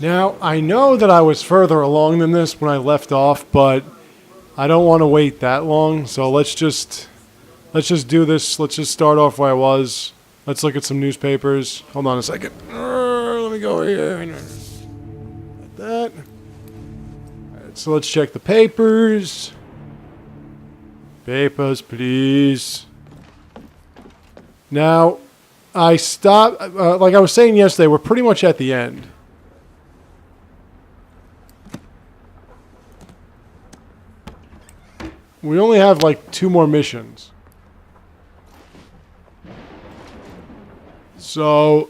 Now, I know that I was further along than this when I left off, but I don't want to wait that long, so let's just do this. Let's just start off where I was. Let's look at some newspapers. Hold on a second. Let me go here. Like that. Alright, so let's check the papers. Papers, please. Now, I stopped, like I was saying yesterday, we're pretty much at the end. We only have like 2 more missions. So,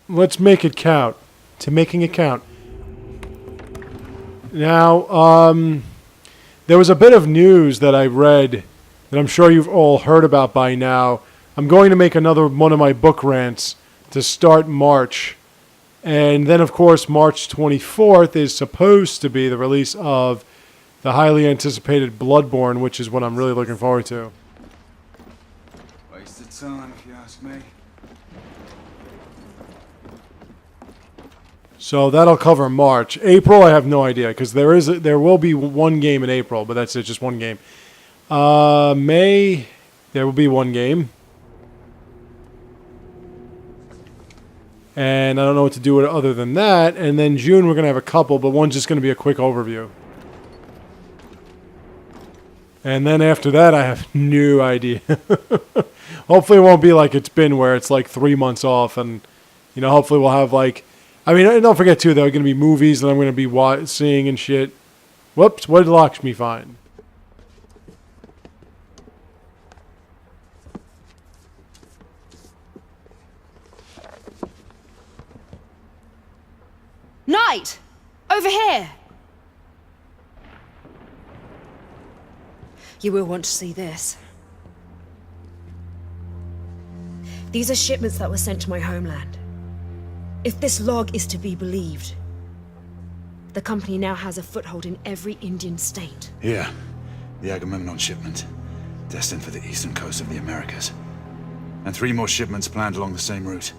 let's make it count. To making it count. Now, there was a bit of news that I read that I'm sure you've all heard about by now. I'm going to make another one of my book rants to start March. And then, of course, March 24th is supposed to be the release of the highly anticipated Bloodborne, which is what I'm really looking forward to. Wasted time, if you ask me. So that'll cover March. April, I have no idea, because there will be one game in April, but that's it, just one game. May, there will be one game. And I don't know what to do with it other than that. And then June, we're going to have a couple, but one's just going to be a quick overview. And then after that, I have no idea. Hopefully it won't be like it's been, where it's like 3 months off. And, you know, hopefully we'll have like... I mean, don't forget, too, there are going to be movies that I'm going to be seeing and shit. Whoops, what did Lakshmi find? Knight! Over here! You will want to see this. These are shipments that were sent to my homeland. If this log is to be believed, the company now has a foothold in every Indian state. Here, the Agamemnon shipment, destined for the eastern coast of the Americas. And 3 more shipments planned along the same route.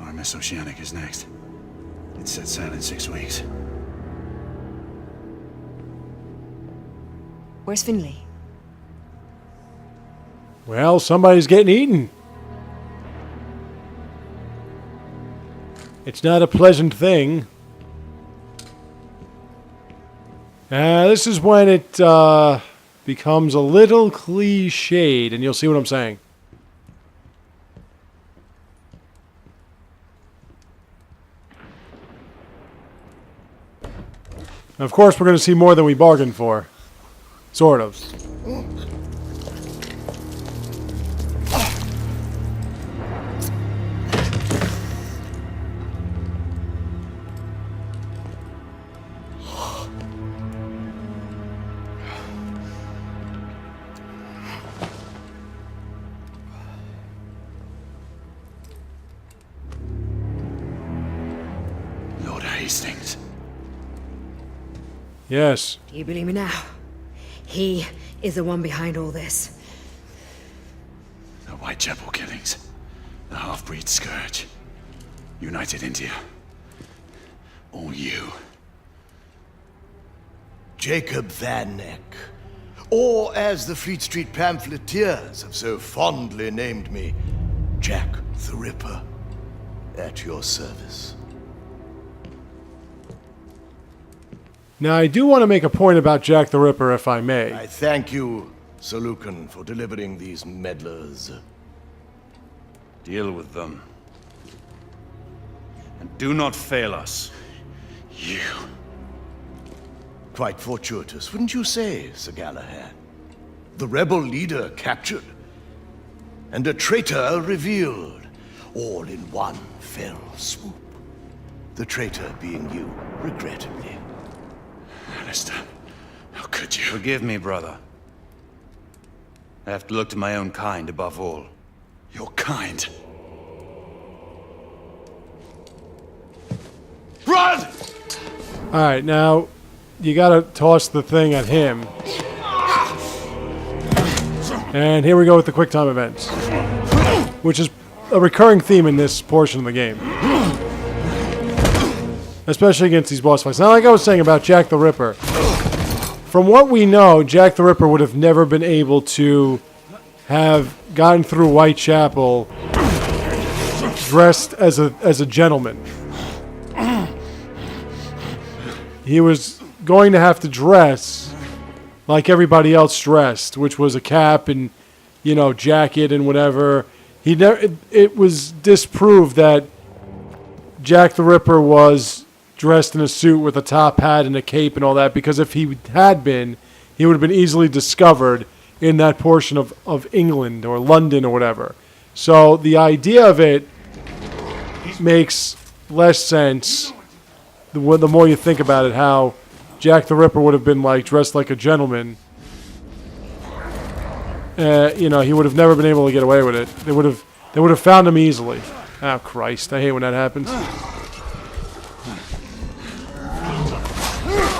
RMS Oceanic is next. It set sail in 6 weeks. Where's Finley? Well, somebody's getting eaten. It's not a pleasant thing. This is when it becomes a little cliched, and you'll see what I'm saying. And of course, we're going to see more than we bargained for. Sort of. Lord Hastings. Yes. Do you believe me now? He is the one behind all this. The Whitechapel killings. The half-breed scourge. United India. All you. Jacob Van Neck. Or, as the Fleet Street pamphleteers have so fondly named me, Jack the Ripper. At your service. Now, I do want to make a point about Jack the Ripper, if I may. I thank you, Sir Lucan, for delivering these meddlers. Deal with them. And do not fail us. You. Quite fortuitous, wouldn't you say, Sir Galahad? The rebel leader captured, and a traitor revealed, all in one fell swoop. The traitor being you, regrettably. Alistair, how could you? Forgive me, brother. I have to look to my own kind above all. Your kind. Run! Alright, now, you gotta toss the thing at him. And here we go with the quick time events. Which is a recurring theme in this portion of the game. Especially against these boss fights. Now, like I was saying about Jack the Ripper. From what we know, Jack the Ripper would have never been able to have gotten through Whitechapel dressed as a gentleman. He was going to have to dress like everybody else dressed, which was a cap and, you know, jacket and whatever. It was disproved that Jack the Ripper was dressed in a suit with a top hat and a cape and all that, because if he had been, he would have been easily discovered in that portion of England or London or whatever. So the idea of it makes less sense the more you think about it, how Jack the Ripper would have been like dressed like a gentleman. You know, he would have never been able to get away with it. They would have found him easily. Oh, Christ. I hate when that happens.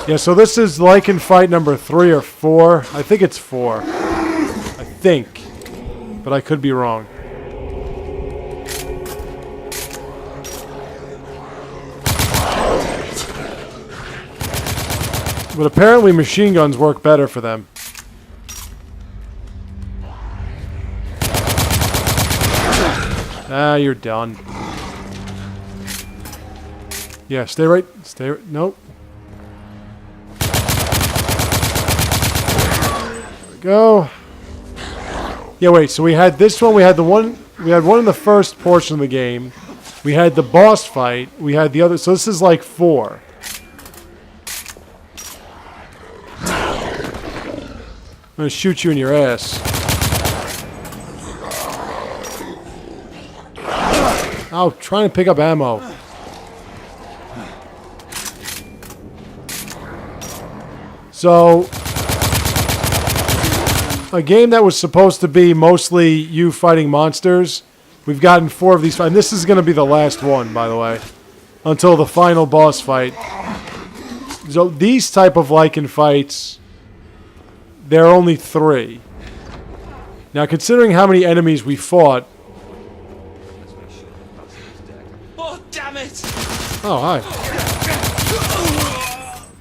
Yeah, so this is Lycan fight number 3 or 4. I think it's 4. I think. But I could be wrong. But apparently machine guns work better for them. Ah, you're done. Yeah, stay right. Nope. Go. Yeah, wait, so we had this one, we had one in the first portion of the game. We had the boss fight, we had the other, so this is like 4. I'm gonna shoot you in your ass. Oh, trying to pick up ammo. So, a game that was supposed to be mostly you fighting monsters, we've gotten 4 of these, and this is going to be the last one, by the way, until the final boss fight. So these type of Lycan fights, there are only 3. Now, considering how many enemies we fought... Oh, damn it! Oh, hi.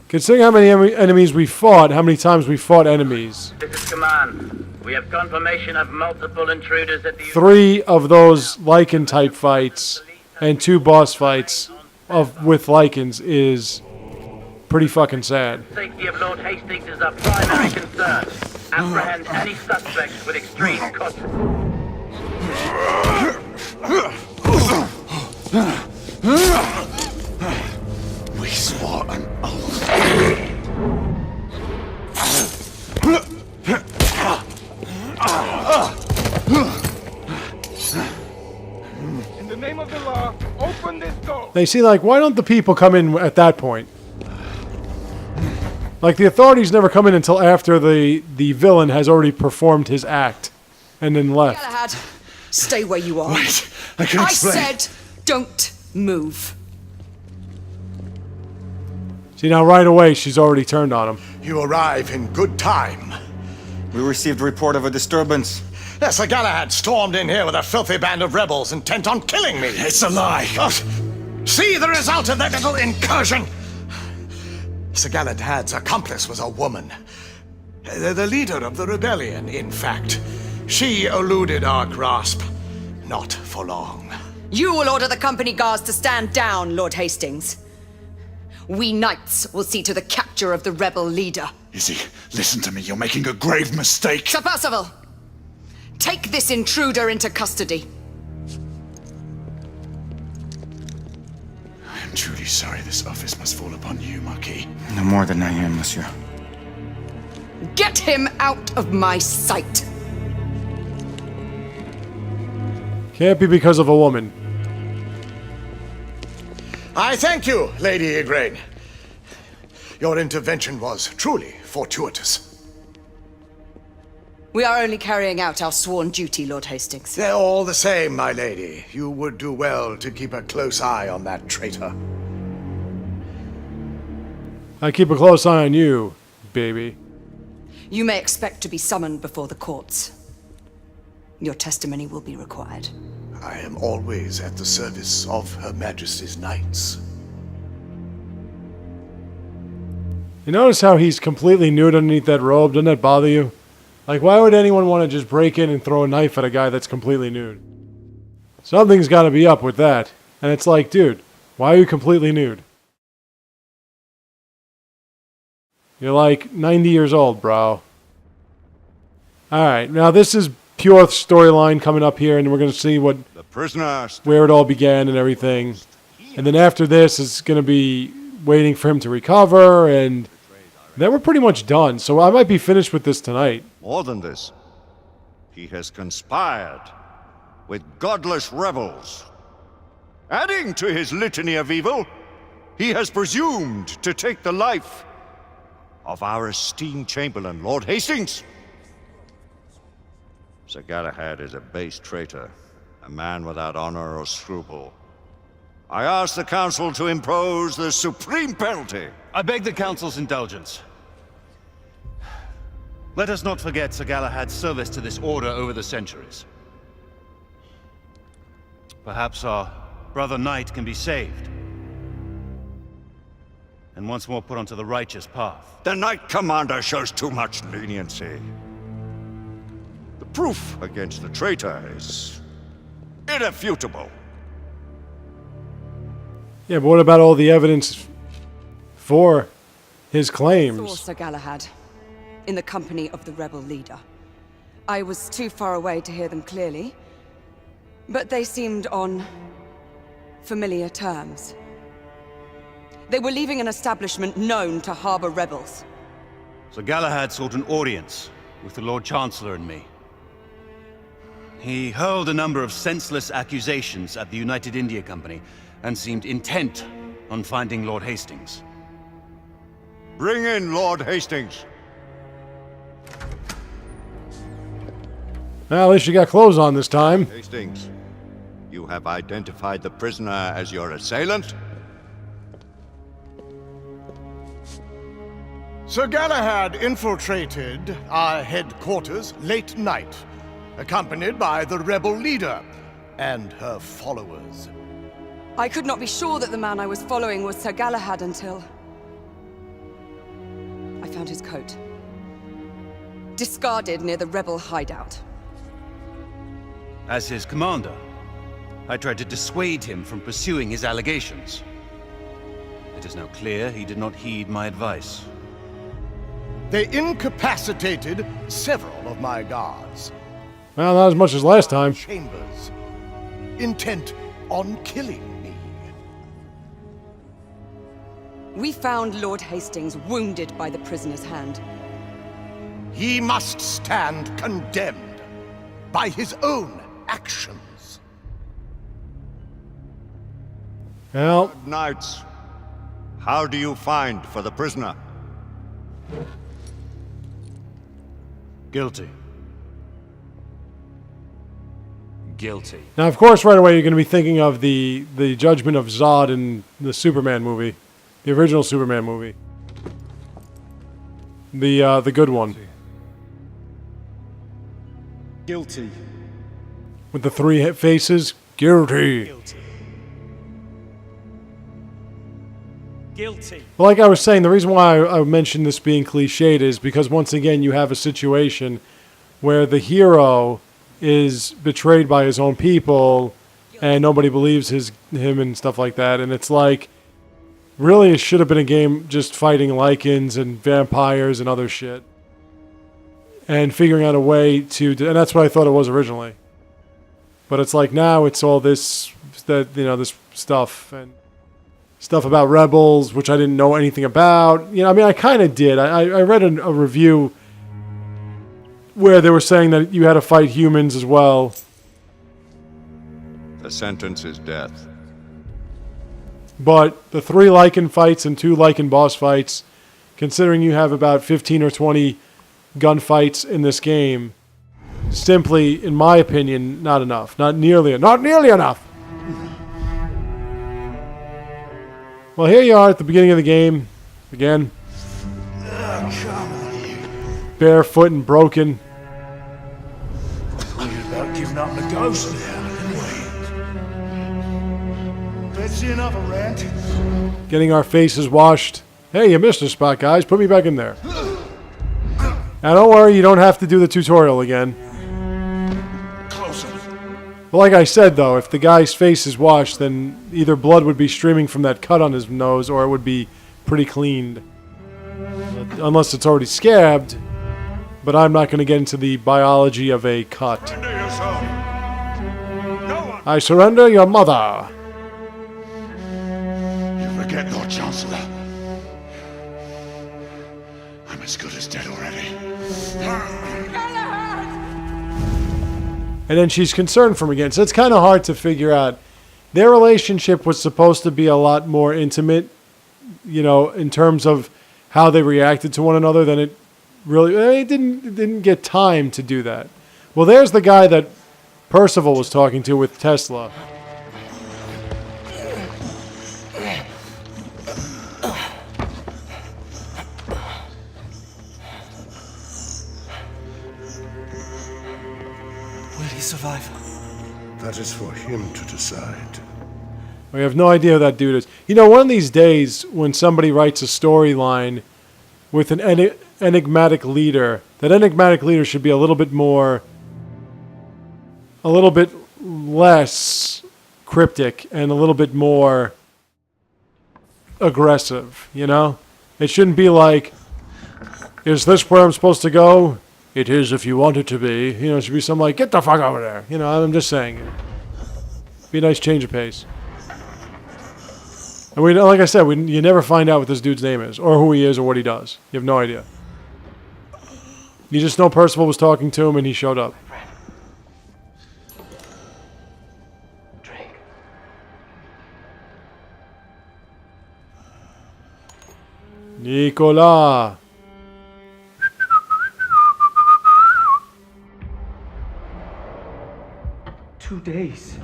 Considering how many enemies we fought, how many times we fought enemies... This is command. We have confirmation of multiple intruders at the... 3 of those Lycan type fights and 2 boss fights with Lycans is pretty fucking sad. Safety of Lord Hastings is our primary concern. Apprehend any suspects with extreme caution. We swore an oath. In the name of the law, open this door. They see, like, why don't the people come in at that point? Like, the authorities never come in until after the villain has already performed his act and then left. Galahad, stay where you are. Wait, I can I explain. said, don't move. See, now right away, she's already turned on him. You arrive in good time. We received a report of a disturbance. Yes, Sir Galahad stormed in here with a filthy band of rebels intent on killing me. It's a lie. Oh, see the result of that little incursion. Sir Galahad's accomplice was a woman. The leader of the rebellion, in fact. She eluded our grasp. Not for long. You will order the company guards to stand down, Lord Hastings. We knights will see to the capture of the rebel leader. Izzy, listen to me. You're making a grave mistake. Sir Percival, take this intruder into custody. I am truly sorry this office must fall upon you, Marquis. No more than I am, monsieur. Get him out of my sight. Can't be because of a woman. I thank you, Lady Igraine. Your intervention was truly fortuitous. We are only carrying out our sworn duty, Lord Hastings. They're all the same, my lady. You would do well to keep a close eye on that traitor. I keep a close eye on you, baby. You may expect to be summoned before the courts. Your testimony will be required. I am always at the service of Her Majesty's knights. You notice how he's completely nude underneath that robe? Doesn't that bother you? Like, why would anyone want to just break in and throw a knife at a guy that's completely nude? Something's got to be up with that. And it's like, dude, why are you completely nude? You're like 90 years old, bro. Alright, now this is pure storyline coming up here, and we're going to see what The prisoner where it all began and everything. And then after this is going to be waiting for him to recover, and then we're pretty much done. So I might be finished with this tonight. More than this, he has conspired with godless rebels. Adding to his litany of evil, he has presumed to take the life of our esteemed Chamberlain, Lord Hastings. Sir Galahad is a base traitor, a man without honor or scruple. I ask the Council to impose the supreme penalty. I beg the Council's indulgence. Let us not forget Sir Galahad's service to this order over the centuries. Perhaps our brother knight can be saved, and once more put onto the righteous path. The Knight Commander shows too much leniency. The proof against the traitor is irrefutable. Yeah, but what about all the evidence for his Saw claims? Sir Galahad in the company of the rebel leader. I was too far away to hear them clearly, but they seemed on familiar terms. They were leaving an establishment known to harbor rebels. Sir Galahad sought an audience with the Lord Chancellor and me. He hurled a number of senseless accusations at the United India Company and seemed intent on finding Lord Hastings. Bring in Lord Hastings. Well, at least you got clothes on this time. Hastings, you have identified the prisoner as your assailant? Sir Galahad infiltrated our headquarters late night, accompanied by the rebel leader and her followers. I could not be sure that the man I was following was Sir Galahad until I found his coat, discarded near the rebel hideout. As his commander, I tried to dissuade him from pursuing his allegations. It is now clear he did not heed my advice. They incapacitated several of my guards. Well, not as much as last time. Chambers, intent on killing me. We found Lord Hastings wounded by the prisoner's hand. He must stand condemned by his own actions. Well, Knights, how do you find for the prisoner? Guilty. Guilty. now of course right away you're going to be thinking of the judgment of Zod in the Superman movie. The original Superman movie. The good one. Guilty. With the three faces. Guilty. Guilty. Well, like I was saying, the reason why I mentioned this being cliched is because once again you have a situation where the hero is betrayed by his own people and nobody believes him and stuff like that, and it's like, really it should have been a game just fighting lichens and vampires and other shit. And figuring out a way to, and that's what I thought it was originally. But it's like now it's all this stuff and stuff about rebels, which I didn't know anything about. I mean, I kind of did. I read a review where they were saying that you had to fight humans as well. The sentence is death. But the 3 Lycan fights and 2 Lycan boss fights, considering you have about 15 or 20 gunfights in this game, simply, in my opinion, not enough. Not nearly enough. Well, here you are at the beginning of the game. Again. Barefoot and broken. We're about giving up the ghost now, anyway. see enough of rent? Getting our faces washed. Hey, you missed a spot, guys. Put me back in there. Now, don't worry, you don't have to do the tutorial again. Closer. But like I said, though, if the guy's face is washed, then either blood would be streaming from that cut on his nose, or it would be pretty cleaned. Unless it's already scabbed. But I'm not going to get into the biology of a cut. Surrender yourself. No one. I surrender your mother. You forget, Lord Chancellor. I'm as good as dead already. And then she's concerned for him again. So it's kind of hard to figure out. Their relationship was supposed to be a lot more intimate, you know, in terms of how they reacted to one another than it really... It didn't get time to do that. Well, there's the guy that Percival was talking to with Tesla. Will he survive? That is for him to decide. We have no idea who that dude is. You know, one of these days, when somebody writes a storyline with an enigmatic leader, that enigmatic leader should be a little bit less cryptic and a little bit more aggressive, you know? It shouldn't be like, is this where I'm supposed to go? It is if you want it to be. You know, it should be something like, get the fuck over there. You know, I'm just saying. Be a nice change of pace. And we, like I said, you never find out what this dude's name is, or who he is, or what he does. You have no idea. You just know Percival was talking to him, and he showed up. Drink. Nicolas. 2 days.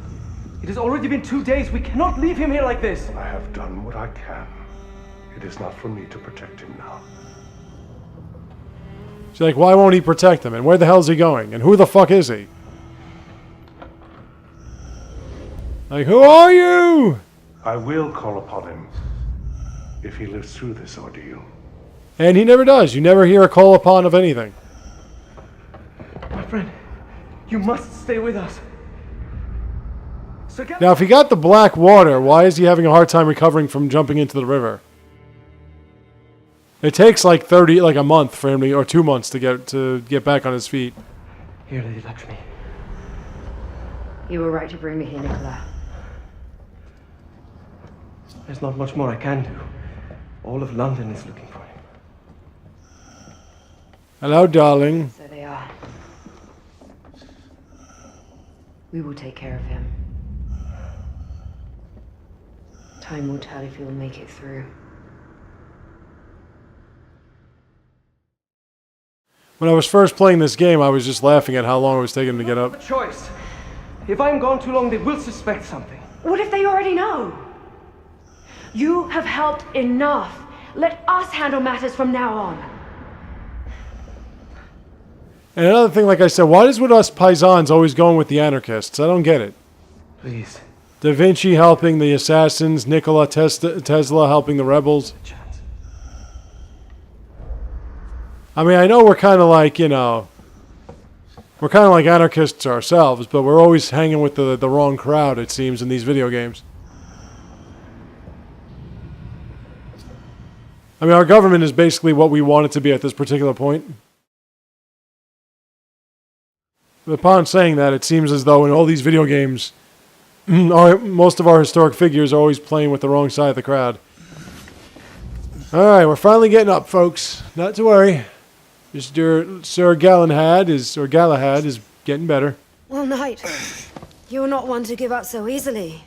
It has already been 2 days. We cannot leave him here like this. I have done what I can. It is not for me to protect him now. She's like, why won't he protect him? And where the hell is he going? And who the fuck is he? Like, who are you? I will call upon him if he lives through this ordeal. And he never does. You never hear a call upon of anything. My friend, you must stay with us. Sir Now, if he got the black water, why is he having a hard time recovering from jumping into the river? It takes like a month for him to, or 2 months to get back on his feet. Here, Lady Lakshmi. You were right to bring me here, Nicola. There's not much more I can do. All of London is looking for him. Hello, darling. So they are. We will take care of him. Time will tell if he will make it through. When I was first playing this game, I was just laughing at how long it was taking him to get A up. choice. If I'm gone too long, they will suspect something. What if they already know? You have helped enough. Let us handle matters from now on. And another thing, like I said, why is with us paisans always going with the anarchists? I don't get it. Please. Da Vinci helping the assassins, Nikola Tesla helping the rebels. Chance. I mean, I know we're kind of like, you know, we're kind of like anarchists ourselves, but we're always hanging with the wrong crowd, it seems, in these video games. I mean, our government is basically what we want it to be at this particular point. But upon saying that, it seems as though in all these video games, most of our historic figures are always playing with the wrong side of the crowd. Alright, we're finally getting up, folks. Not to worry. Mr. Sir Galahad is getting better. Well, Knight, you're not one to give up so easily.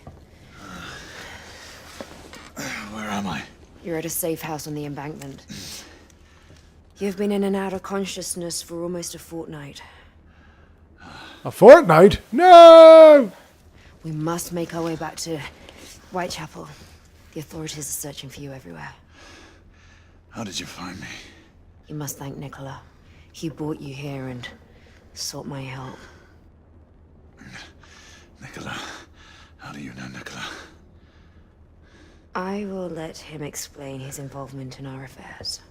Where am I? You're at a safe house on the embankment. You've been in and out of consciousness for almost a fortnight. A fortnight? No! We must make our way back to Whitechapel. The authorities are searching for you everywhere. How did you find me? You must thank Nicola. He brought you here and sought my help. Nicola. How do you know Nicola? I will let him explain his involvement in our affairs.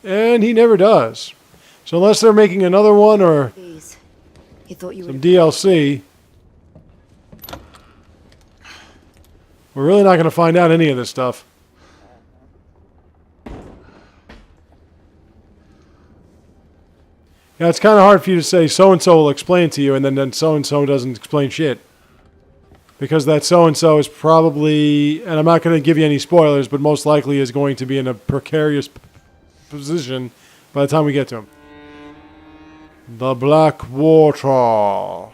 And he never does. So unless they're making another one or Please. You thought you some would... DLC, we're really not going to find out any of this stuff. Yeah, it's kind of hard for you to say so-and-so will explain to you, and then so-and-so doesn't explain shit. Because that so-and-so is probably, and I'm not going to give you any spoilers, but most likely is going to be in a precarious position by the time we get to him. The Black Water.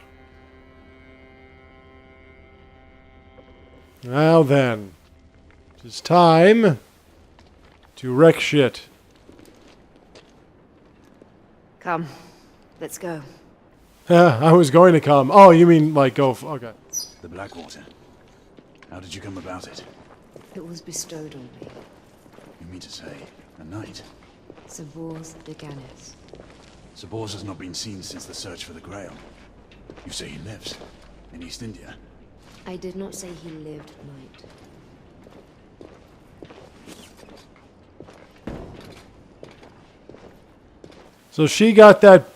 Now then, it's time to wreck shit. Come, let's go. I was going to come. Oh, you mean like go? Okay. The Blackwater. How did you come about it? It was bestowed on me. You mean to say, a knight? Sabor's Deganis. Sabors has not been seen since the search for the Grail. You say he lives in East India? I did not say he lived, knight. So she got that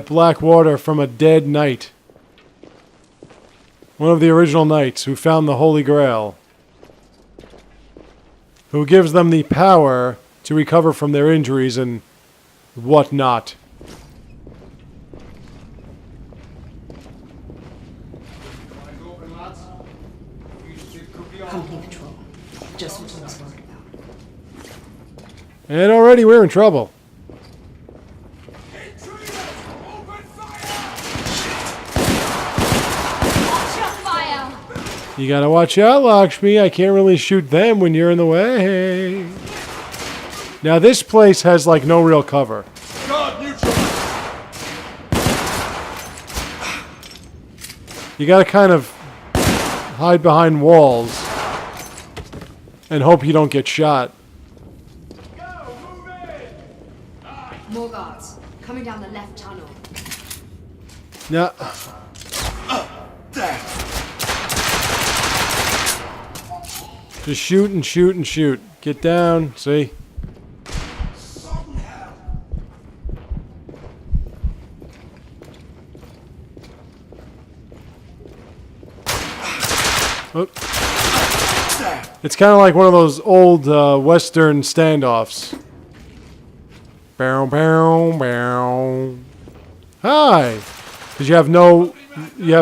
black water from a dead knight. One of the original knights who found the Holy Grail. Who gives them the power to recover from their injuries and whatnot. Company patrol. Just what I was worried about. And already we're in trouble. You gotta watch out, Lakshmi. I can't really shoot them when you're in the way. Now this place has like no real cover. You gotta kind of hide behind walls and hope you don't get shot. More guards. Coming down the left tunnel. Now, just shoot and shoot and shoot. Get down, see? Oh. It's kind of like one of those old Western standoffs. Bow, bow, bow. Hi! Because you have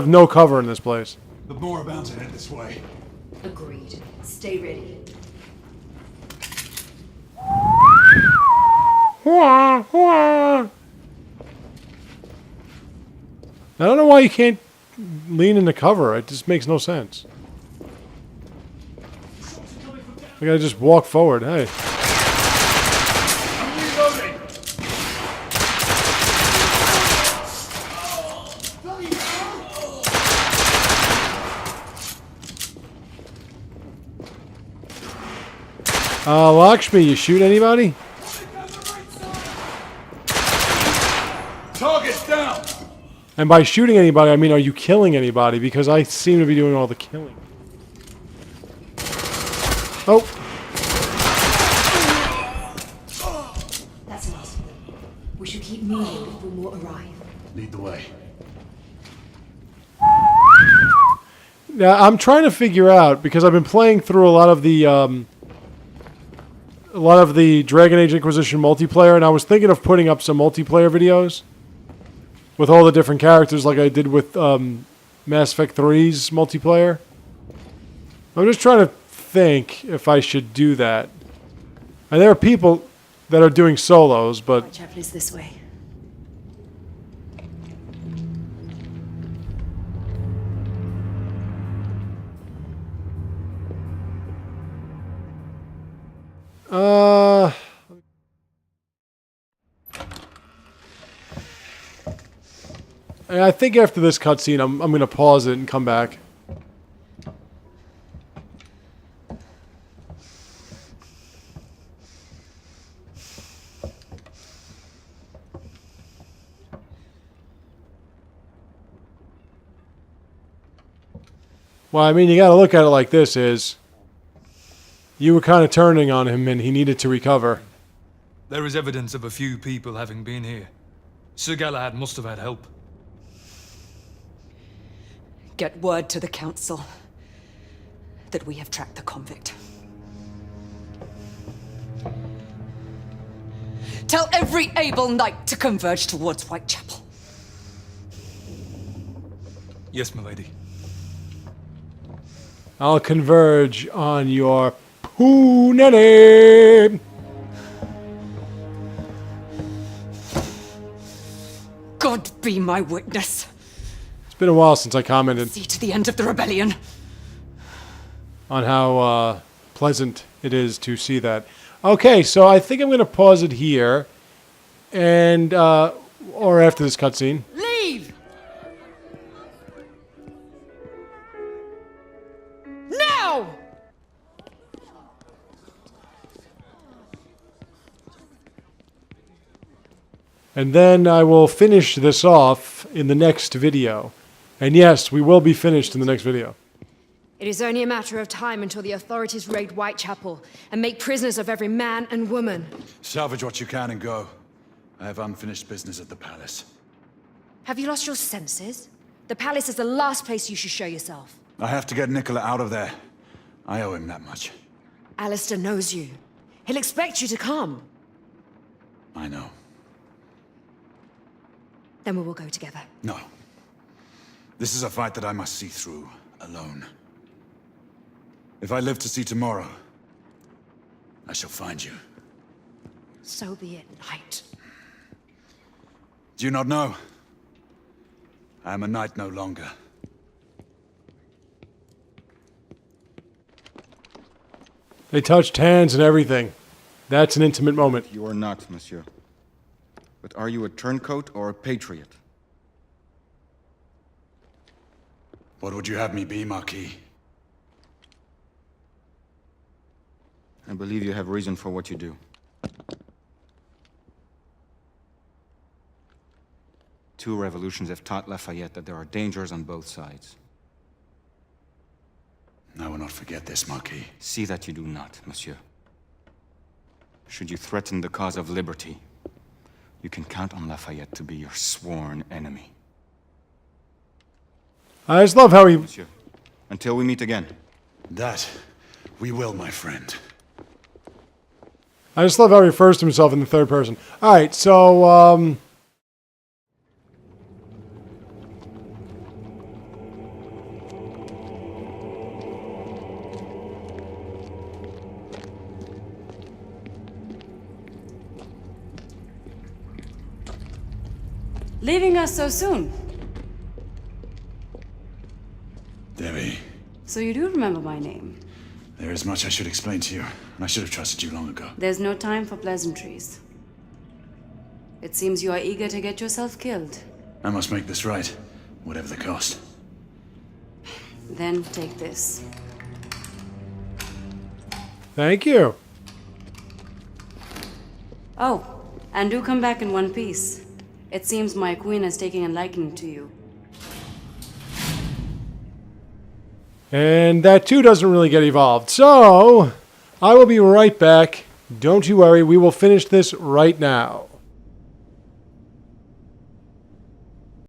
no cover in this place. The more about to head this way. Agreed. Stay ready. I don't know why you can't lean into cover. It just makes no sense. I gotta just walk forward. Hey. Lakshmi, you shoot anybody? Target down! And by shooting anybody, I mean, are you killing anybody? Because I seem to be doing all the killing. Oh. That's enough. We should keep moving before more arrive. Lead the way. Now, I'm trying to figure out, because I've been playing through a lot of the Dragon Age Inquisition multiplayer, and I was thinking of putting up some multiplayer videos with all the different characters like I did with Mass Effect 3's multiplayer. I'm just trying to think if I should do that. And there are people that are doing solos, but... Whitechapel is this way. I think after this cutscene, I'm going to pause it and come back. Well, I mean, you got to look at it like this is... you were kind of turning on him and he needed to recover. There is evidence of a few people having been here. Sir Galahad must have had help. Get word to the council that we have tracked the convict. Tell every able knight to converge towards Whitechapel. Yes, milady. I'll converge on your punani. God be my witness. It's been a while since I commented See to the end of the rebellion. on how pleasant it is to see that. Okay, so I think I'm going to pause it here, and or after this cutscene. Leave! Now! And then I will finish this off in the next video. And yes, we will be finished in the next video. It is only a matter of time until the authorities raid Whitechapel and make prisoners of every man and woman. Salvage what you can and go. I have unfinished business at the palace. Have you lost your senses? The palace is the last place you should show yourself. I have to get Nicola out of there. I owe him that much. Alistair knows you. He'll expect you to come. I know. Then we will go together. No. This is a fight that I must see through, alone. If I live to see tomorrow, I shall find you. So be it, knight. Do you not know? I am a knight no longer. They touched hands and everything. That's an intimate moment. You are not, monsieur. But are you a turncoat or a patriot? What would you have me be, Marquis? I believe you have reason for what you do. Two revolutions have taught Lafayette that there are dangers on both sides. I will not forget this, Marquis. See that you do not, monsieur. Should you threaten the cause of liberty, you can count on Lafayette to be your sworn enemy. I just love how he... Monsieur, until we meet again. That we will, my friend. I just love how he refers to himself in the third person. Alright, so, Leaving us so soon. Debbie, So you do remember my name. there is much I should explain to you, and I should have trusted you long ago. There's no time for pleasantries. It seems you are eager to get yourself killed. I must make this right, whatever the cost. Then take this. thank you. Oh, and do come back in one piece. It seems my queen is taking a liking to you. And that too doesn't really get evolved. So, I will be right back. Don't you worry, we will finish this right now.